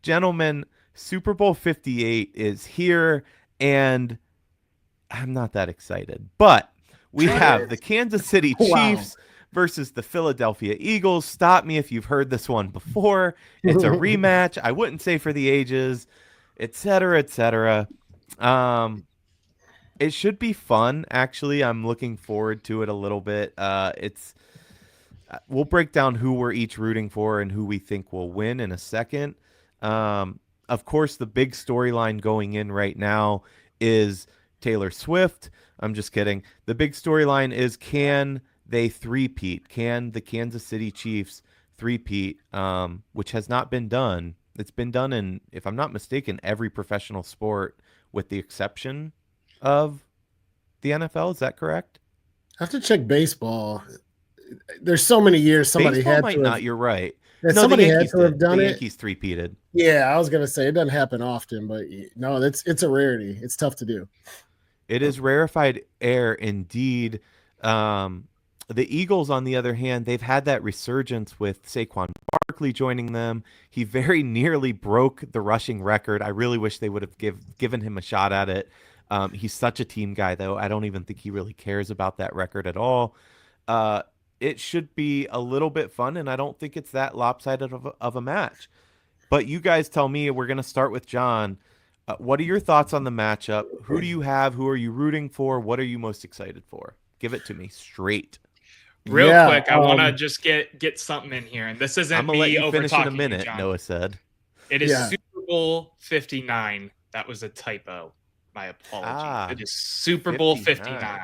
Gentlemen, Super Bowl 58 is here, and I'm not that excited. But we have the Kansas City Wow. Chiefs versus the Philadelphia Eagles. Stop me if you've heard this one before. It's a rematch. I wouldn't say for the ages, et cetera, et cetera. Um, it should be fun, actually. I'm looking forward to it a little bit. It's We'll break down who we're each rooting for and who we think will win in a second. Of course, the big storyline going in right now is Taylor Swift. I'm just kidding. The big storyline is, can they three-peat? Can the Kansas City Chiefs three-peat? Which has not been done. It's been done in, if I'm not mistaken, every professional sport with the exception of the NFL. Is that correct? I have to check baseball. There's so many years somebody Baseball had might to have not. You're right. that No, the somebody had Yankees to have did. The done it. Yankees three-peated. Yeah, I was gonna say it doesn't happen often, but no, it's a rarity. It's tough to do. It is rarefied air indeed. Um, the Eagles, on the other hand, they've had that resurgence with Saquon Barkley joining them. He very nearly broke the rushing record. I really wish they would have given him a shot at it. He's such a team guy, though. I don't even think he really cares about that record at all. Uh, it should be a little bit fun, and I don't think it's that lopsided of a match. But you guys tell me. We're going to start with John. What are your thoughts on the matchup? Who do you have? Who are you rooting for? What are you most excited for? Give it to me straight. Real Yeah, quick, I want to just get something in here, and this I'm isn't gonna let me you over finish in a talking you, minute. John. Noah said. It is yeah. Super Bowl 59. That was a typo. My apologies. It is Super Bowl 59.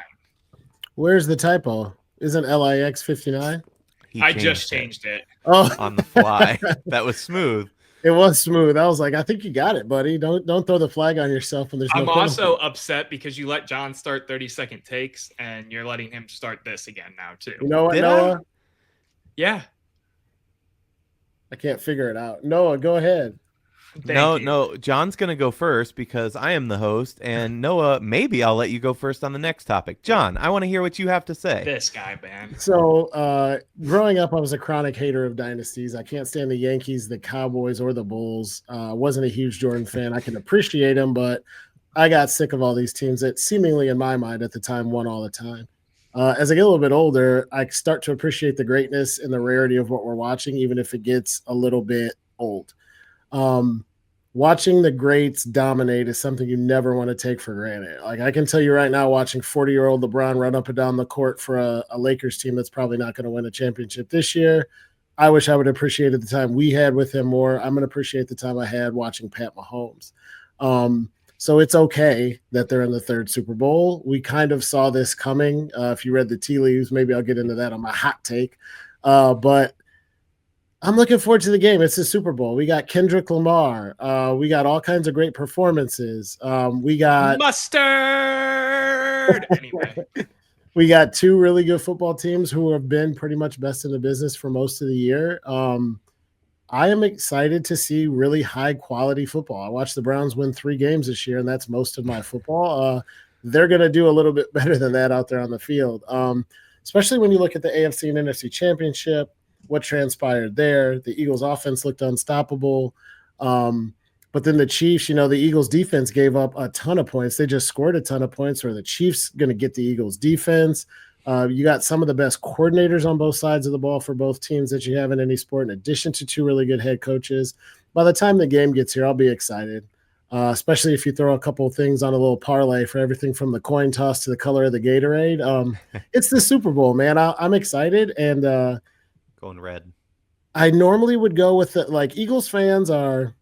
Where's the typo? Isn't LIX 59? I just changed it. Oh, on the fly. That was smooth. it was smooth. I was like, I think you got it, buddy. Don't throw the flag on yourself when there's no I'm penalty. also upset because you let John start 30-second takes, and you're letting him start this again now too. You know what, Did Noah? Yeah. I can't figure it out. Noah, go ahead. No. John's going to go first because I am the host. And Noah, maybe I'll let you go first on the next topic. John, I want to hear what you have to say. This guy, man. So growing up, I was a chronic hater of dynasties. I can't stand the Yankees, the Cowboys, or the Bulls. Wasn't a huge Jordan fan. I can appreciate him, but I got sick of all these teams that seemingly, in my mind at the time, won all the time. As I get a little bit older, I start to appreciate the greatness and the rarity of what we're watching, even if it gets a little bit old. Watching the greats dominate is something you never want to take for granted. Like I can tell you right now, watching 40-year-old LeBron run up and down the court for a Lakers team that's probably not going to win a championship this year, I wish I would appreciate the time we had with him more. I'm going to appreciate the time I had watching Pat Mahomes. So it's okay that they're in the third Super Bowl. We kind of saw this coming. If you read the tea leaves, maybe I'll get into that on my hot take. But I'm looking forward to the game. It's the Super Bowl. We got Kendrick Lamar. We got all kinds of great performances. We got mustard. Anyway, we got two really good football teams who have been pretty much best in the business for most of the year. I am excited to see really high quality football. I watched the Browns win 3 games this year, and that's most of my football. They're going to do a little bit better than that out there on the field, especially when you look at the AFC and NFC championship. What transpired there. The Eagles offense looked unstoppable. But then the Chiefs, the Eagles defense gave up a ton of points. They just scored a ton of points, or the Chiefs going to get the Eagles defense. You got some of the best coordinators on both sides of the ball for both teams that you have in any sport, in addition to 2 really good head coaches. By the time the game gets here, I'll be excited, especially if you throw a couple of things on a little parlay for everything from the coin toss to the color of the Gatorade. It's the Super Bowl, man. I'm excited, and going red. I normally would go with it. Like Eagles fans are,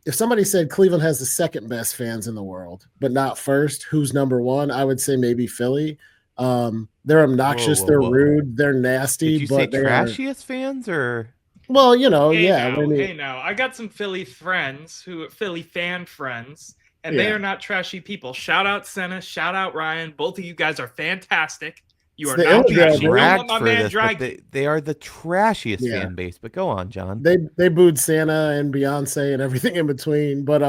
if somebody said Cleveland has the second best fans in the world, but not first, who's number one? I would say maybe Philly. They're obnoxious. They're rude. They're nasty. Did you say trashiest fans or? Well, hey now. I got some Philly fan friends, and they are not trashy people. Shout out Senna. Shout out Ryan. Both of you guys are fantastic. You are not trashy. Don't let my man drag you. They are the trashiest fan base. But go on, John. They booed Santa and Beyonce and everything in between. But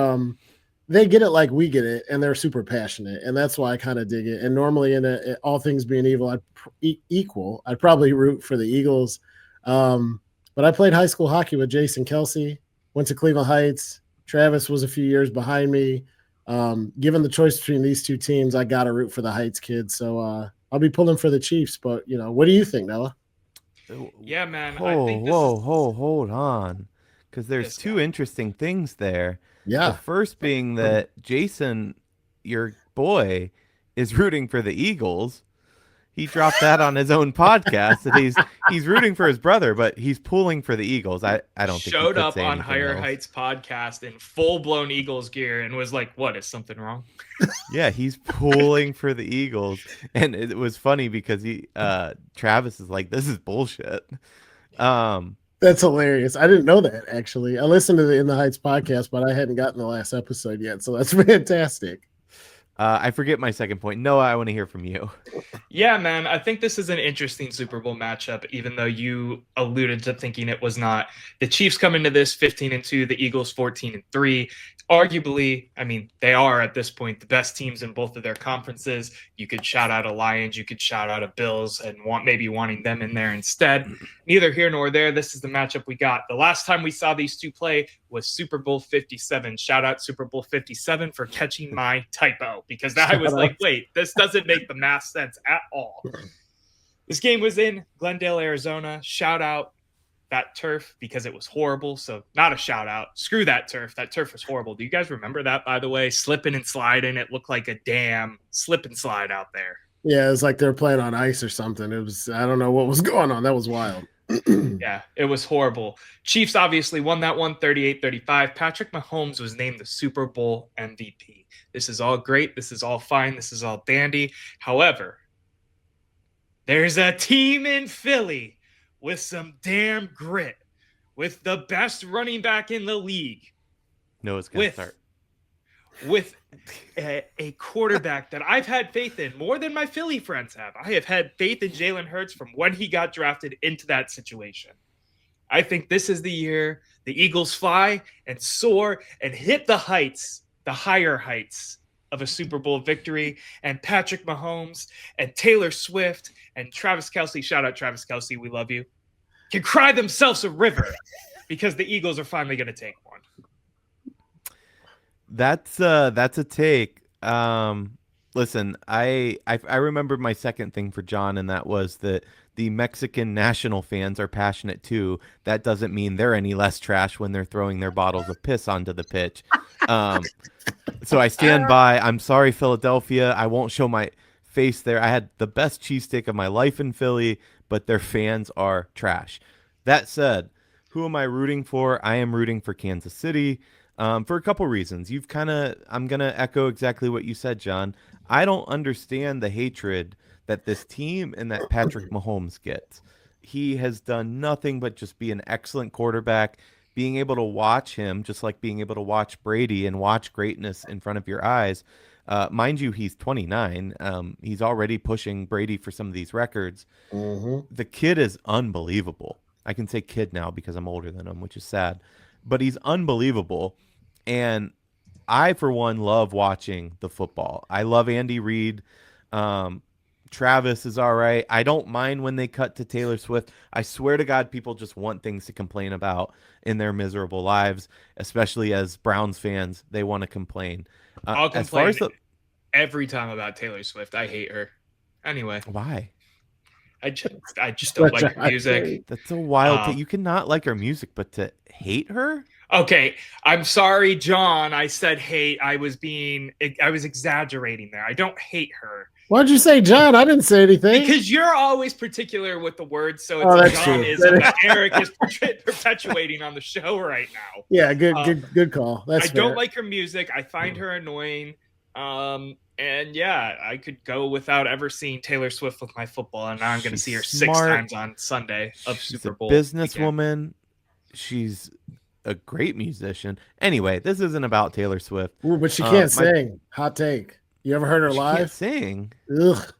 they get it like we get it, and they're super passionate, and that's why I kind of dig it. And normally, in all things being equal, I'd probably root for the Eagles. But I played high school hockey with Jason Kelsey. went to Cleveland Heights. Travis was a few years behind me. Given the choice between these two teams, I got to root for the Heights kids. So I'll be pulling for the Chiefs. But, what do you think, Noah? Yeah, man. Hold on. Because there's two interesting things there. Yeah. The first being that Jason, your boy, is rooting for the Eagles. He dropped that on his own podcast that he's rooting for his brother, but he's pulling for the Eagles. I don't think showed he up say on anything Higher else. Heights podcast in full-blown Eagles gear and was like, "What, is something wrong?" Yeah, he's pulling for the Eagles, and it was funny because Travis is like, "This is bullshit." That's hilarious. I didn't know that, actually. I listened to the In the Heights podcast, but I hadn't gotten the last episode yet, so that's fantastic. I forget my second point. Noah, I want to hear from you. Yeah, man. I think this is an interesting Super Bowl matchup, even though you alluded to thinking it was not. The Chiefs come into this 15-2, the Eagles 14-3. Arguably, I mean, they are at this point the best teams in both of their conferences. You could shout out a Lions, you could shout out a Bills, and maybe wanting them in there instead. Neither here nor there. This is the matchup we got. The last time we saw these two play was Super Bowl 57. Shout out Super Bowl 57 for catching my typo, because I was like, wait, this doesn't make the math sense at all. This game was in Glendale, Arizona. Shout out that turf, because it was horrible. So not a shout out. Screw that turf. That turf was horrible. Do you guys remember that, by the way? Slipping and sliding. It looked like a damn slip and slide out there. Yeah, it was like they were playing on ice or something. It was, I don't know what was going on. That was wild. Yeah, it was horrible. Chiefs obviously won that one 38-35. Patrick Mahomes was named the Super Bowl MVP. This is all great. This is all fine. This is all dandy. However, there's a team in Philly with some damn grit, with the best running back in the league. Noah's going to start. With a quarterback that I've had faith in more than my Philly friends have. I have had faith in Jalen Hurts from when he got drafted into that situation. I think this is the year the Eagles fly and soar and hit the heights, the higher heights of a Super Bowl victory. And Patrick Mahomes and Taylor Swift and Travis Kelce, shout out Travis Kelce, we love you, can cry themselves a river because the Eagles are finally going to take one. That's a take. Listen, I remember my second thing for John, and that was that the Mexican national fans are passionate too. That doesn't mean they're any less trash when they're throwing their bottles of piss onto the pitch. So I stand by. I'm sorry, Philadelphia. I won't show my face there. I had the best cheesesteak of my life in Philly, but their fans are trash. That said, who am I rooting for? I am rooting for Kansas City. For a couple reasons. I'm going to echo exactly what you said, John. I don't understand the hatred that this team and that Patrick Mahomes gets. He has done nothing but just be an excellent quarterback. Being able to watch him, just like being able to watch Brady and watch greatness in front of your eyes. Mind you, he's 29. He's already pushing Brady for some of these records. Mm-hmm. The kid is unbelievable. I can say kid now because I'm older than him, which is sad. But he's unbelievable. And I, for one, love watching the football. I love Andy Reid. Travis is all right. I don't mind when they cut to Taylor Swift. I swear to God, people just want things to complain about in their miserable lives, especially as Browns fans. They want to complain. I'll complain every time about Taylor Swift. I hate her. Anyway. Why? I just don't like her music. That's a wild you cannot like her music, but to hate her? Okay, I'm sorry, John. I said hate. I was exaggerating there. I don't hate her. Why'd you say John? I didn't say anything. Because you're always particular with the words, so it's John-ism that Eric is perpetuating on the show right now. Yeah, good call. That's fair. Don't like her music. I find her annoying. And yeah, I could go without ever seeing Taylor Swift with my football, and now I'm going to see her smart. 6 times on Sunday of Super Bowl. Businesswoman. She's a great musician. Anyway, this isn't about Taylor Swift. Ooh, but she can't sing. Hot take. You ever heard her live? Can't sing. Ugh.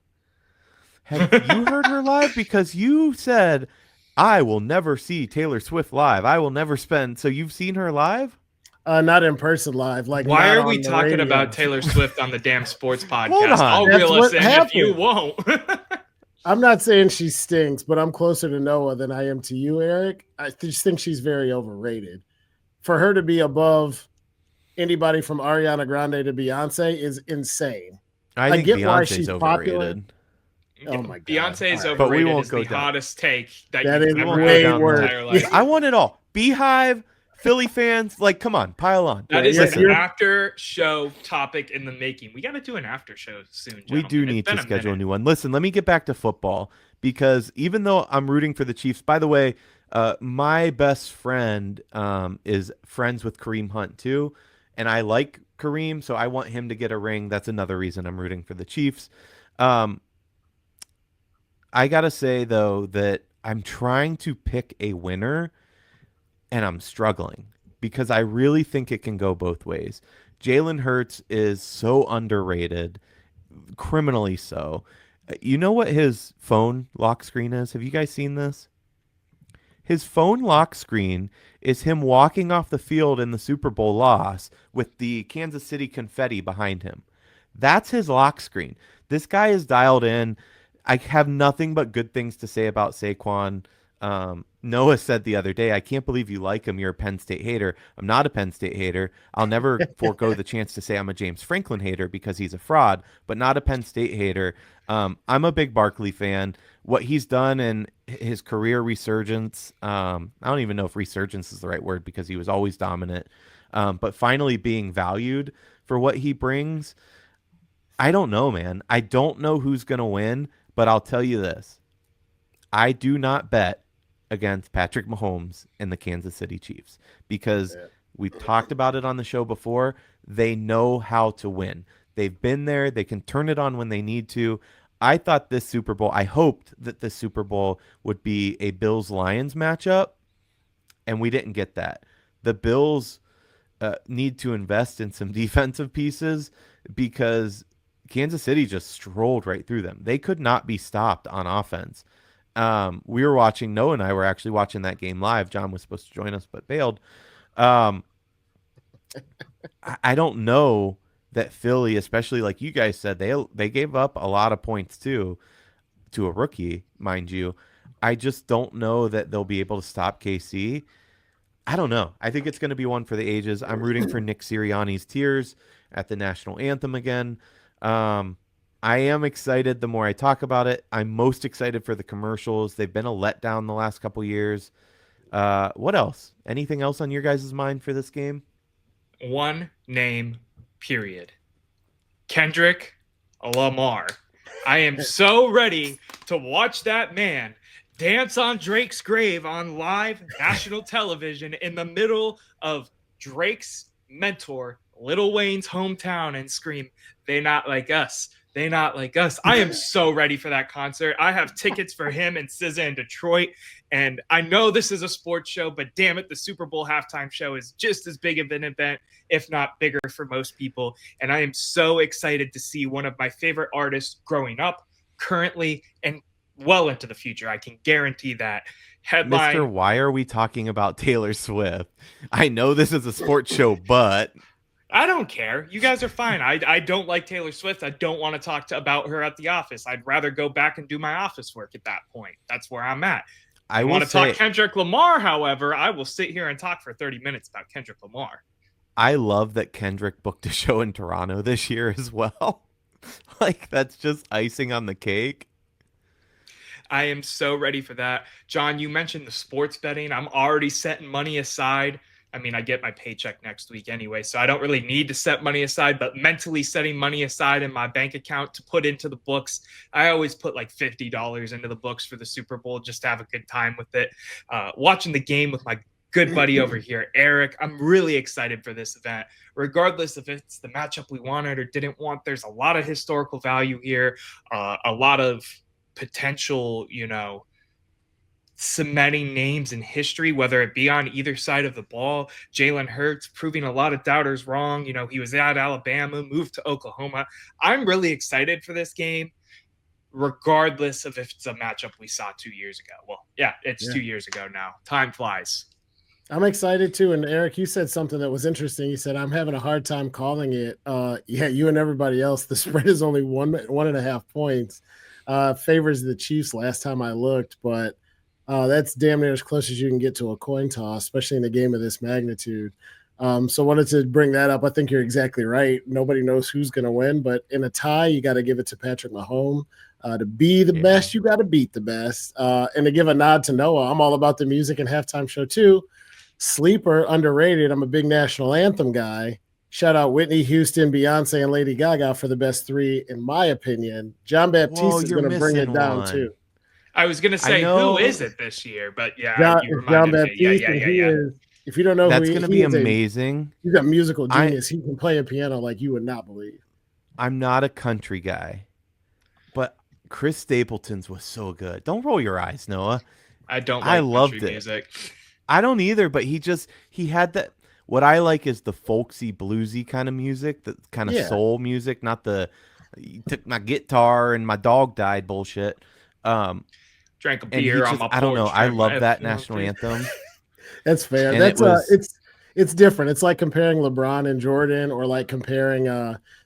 Have you heard her live? Because you said, I will never see Taylor Swift live. I will never spend. So you've seen her live? Not in person live. Like, why are we talking about Taylor Swift on the damn sports podcast? Hold on. I'll reel us in if you won't. I'm not saying she stinks, but I'm closer to Noah than I am to you, Eric. I just think she's very overrated. for her to be above anybody from Ariana Grande to Beyonce is insane. I think get why Beyonce's she's overrated. popular. Oh my god! Beyonce is All right. But we overrated. won't Is go the down. hottest take that That you've is ever go had in down your that. entire life. I want it all. Beehive, Philly fans, like, come on, pile on. That is Listen, an after show topic in the making. We got to do an after show soon, gentlemen. we do need to schedule a new one. Listen, let me get back to football because even though I'm rooting for the Chiefs, by the way, my best friend is friends with Kareem Hunt too, and I like Kareem, so I want him to get a ring. That's another reason I'm rooting for the Chiefs. I gotta say though that I'm trying to pick a winner, and I'm struggling because I really think it can go both ways. Jalen Hurts is so underrated, criminally so. You know what his phone lock screen is? Have you guys seen this? His phone lock screen is him walking off the field in the Super Bowl loss with the Kansas City confetti behind him. That's his lock screen. This guy is dialed in. I have nothing but good things to say about Saquon. Noah said the other day, I can't believe you like him. You're a Penn State hater. I'm not a Penn State hater. I'll never forego the chance to say I'm a James Franklin hater because he's a fraud, but not a Penn State hater. I'm a big Barkley fan. What he's done in his career resurgence, I don't even know if resurgence is the right word because he was always dominant, but finally being valued for what he brings. I don't know, man. I don't know who's going to win, but I'll tell you this. I do not bet against Patrick Mahomes and the Kansas City Chiefs because we've talked about it on the show before. They know how to win. They've been there. They can turn it on when they need to. I thought this Super Bowl, I hoped that this Super Bowl would be a Bills-Lions matchup, and we didn't get that. The Bills need to invest in some defensive pieces because Kansas City just strolled right through them. They could not be stopped on offense. We were watching, Noah and I were actually watching that game live. John was supposed to join us but bailed. I don't know that Philly, especially like you guys said, they gave up a lot of points too to a rookie, mind you. I just don't know that they'll be able to stop KC. I don't know. I think it's going to be one for the ages. I'm rooting for Nick Sirianni's tears at the national anthem again. I am excited the more I talk about it. I'm most excited for the commercials. They've been a letdown the last couple years. What else? Anything else on your guys' mind for this game? One name, period. Kendrick Lamar. I am so ready to watch that man dance on Drake's grave on live national television in the middle of Drake's mentor, Lil Wayne's hometown, and scream, "They not like us. They not like us." I am so ready for that concert. I have tickets for him and SZA in Detroit. And I know this is a sports show, but damn it, the Super Bowl halftime show is just as big of an event, if not bigger for most people. And I am so excited to see one of my favorite artists growing up, currently, and well into the future. I can guarantee that. Headline. Mr. Why are we talking about Taylor Swift? I know this is a sports show, but I don't care. You guys are fine. I don't like Taylor Swift. I don't want to talk about her at the office. I'd rather go back and do my office work at that point. That's where I'm at. I want to talk Kendrick Lamar, however, I will sit here and talk for 30 minutes about Kendrick Lamar. I love that Kendrick booked a show in Toronto this year as well. Like, that's just icing on the cake. I am so ready for that. John, you mentioned the sports betting. I'm already setting money aside. I mean, I get my paycheck next week anyway, so I don't really need to set money aside, but mentally setting money aside in my bank account to put into the books. I always put like $50 into the books for the Super Bowl just to have a good time with it. Watching the game with my good buddy over here, Eric. I'm really excited for this event. Regardless if it's the matchup we wanted or didn't want, there's a lot of historical value here, a lot of potential, cementing names in history, whether it be on either side of the ball. Jalen Hurts proving a lot of doubters wrong. He was at Alabama, moved to Oklahoma. I'm really excited for this game, regardless of if it's a matchup we saw 2 years ago. Well, yeah, it's 2 years ago now. Time flies. I'm excited too. And Eric, you said something that was interesting. You said, I'm having a hard time calling it. Yeah, you and everybody else, the spread is only 1.5 points. Favors the Chiefs last time I looked, but That's damn near as close as you can get to a coin toss, especially in a game of this magnitude. So wanted to bring that up. I think you're exactly right. Nobody knows who's going to win, but in a tie, you got to give it to Patrick Mahomes. To be the best, you got to beat the best. And to give a nod to Noah, I'm all about the music and halftime show too. Sleeper, underrated. I'm a big national anthem guy. Shout out Whitney Houston, Beyonce, and Lady Gaga for the best three, in my opinion. John Baptiste is going to bring it down too. I was going to say, who is it this year? But yeah, you John reminded me. Baptiste, yeah. If you don't know that's going to be amazing. He's a musical genius. He can play a piano like you would not believe. I'm not a country guy, but Chris Stapleton's was so good. Don't roll your eyes, Noah. I loved it. Music. I don't either, but he had that. What I like is the folksy, bluesy kind of music, the kind of soul music, not the "you took my guitar and my dog died" bullshit. Drank a beer on my porch. I don't know. I love that national anthem. That's fair. And that's it's different. It's like comparing LeBron and Jordan, or like comparing.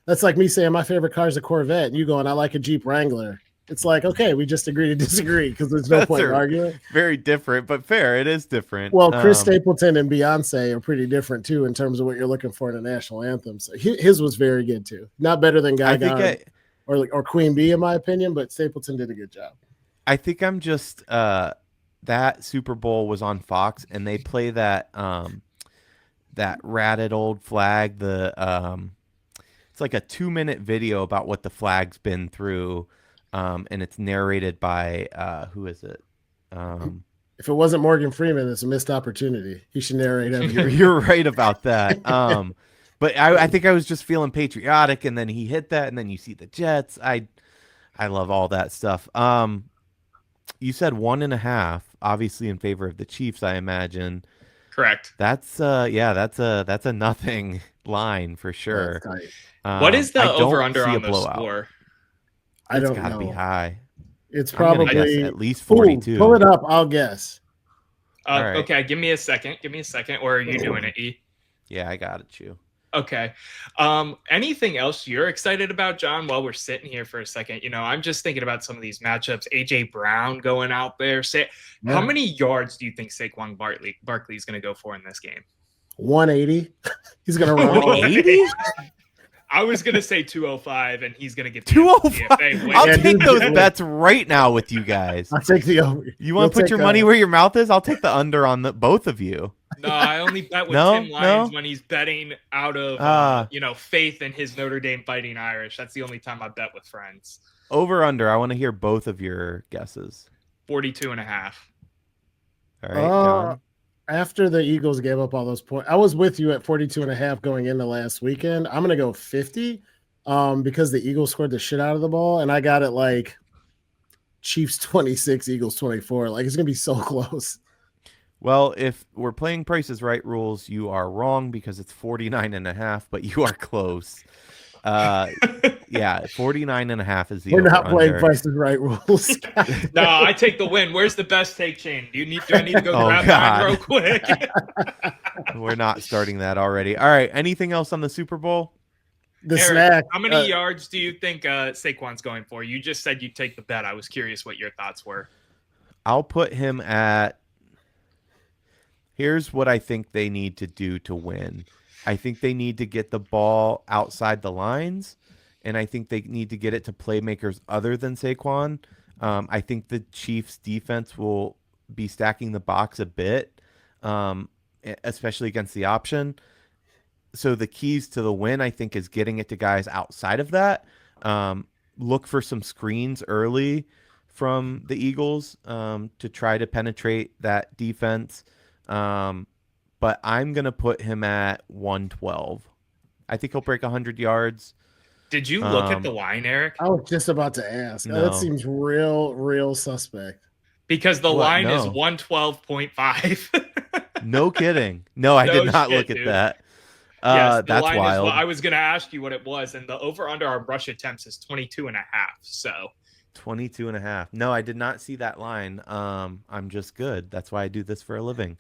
That's like me saying my favorite car is a Corvette, and you going, I like a Jeep Wrangler. It's like, okay, we just agree to disagree because there's no point in arguing. Very different, but fair. It is different. Well, Chris Stapleton and Beyonce are pretty different too in terms of what you're looking for in a national anthem. So his was very good too. Not better than Gaga or Queen Bee in my opinion, but Stapleton did a good job. I think I'm just that Super Bowl was on Fox, and they play that that ratted old flag. It's like a 2-minute video about what the flag's been through. And it's narrated by who is it? If it wasn't Morgan Freeman, it's a missed opportunity. He should narrate everything. You're right about that. But I think I was just feeling patriotic, and then he hit that, and then you see the Jets. I love all that stuff. You said 1.5, obviously in favor of the Chiefs, I imagine. Correct. That's that's a nothing line for sure. What is the over under on the score? I don't know. It's got to be high. It's probably at least 42. Pull it up. I'll guess. Right. Okay, give me a second. Or are you doing it, E? Yeah, I got it, you. Okay. Anything else you're excited about, John, while we're sitting here for a second? I'm just thinking about some of these matchups. A.J. Brown going out there. How many yards do you think Saquon Barkley is going to go for in this game? 180. He's going to run 180? I was going to say 205, and he's going to get 205. I'll take those bets right now with you guys. I'll take the over. You want to put your money where your mouth is? I'll take the under on both of you. No, I only bet with Tim Lyons when he's betting out of faith in his Notre Dame Fighting Irish. That's the only time I bet with friends. Over under. I want to hear both of your guesses. 42.5. All right, John. After the Eagles gave up all those points, I was with you at 42.5 going into last weekend. I'm going to go 50 because the Eagles scored the shit out of the ball, and I got it like Chiefs 26, Eagles 24. Like, it's going to be so close. Well, if we're playing Price is Right rules, you are wrong because it's 49.5, but you are close. Yeah, 49.5 is the We're not playing Price is Right rules. No, I take the win. Where's the best take chain? Do I need to go grab mine real quick? We're not starting that already. All right. Anything else on the Super Bowl? The snack. How many yards do you think Saquon's going for? You just said you'd take the bet. I was curious what your thoughts were. I'll put him at. Here's what I think they need to do to win. I think they need to get the ball outside the lines, and I think they need to get it to playmakers other than Saquon. I think the Chiefs' defense will be stacking the box a bit, especially against the option. So the keys to the win, I think, is getting it to guys outside of that. Look for some screens early from the Eagles to try to penetrate that defense. But I'm going to put him at 112. I think he'll break 100 yards. Did you look at the line, Eric? I was just about to ask. No. That seems real suspect. Because the line is 112.5. No kidding. No, I did not look at that. Yes, that's wild. I was going to ask you what it was, and the over-under on rush attempts is 22.5. So 22.5. No, I did not see that line. I'm just good. That's why I do this for a living.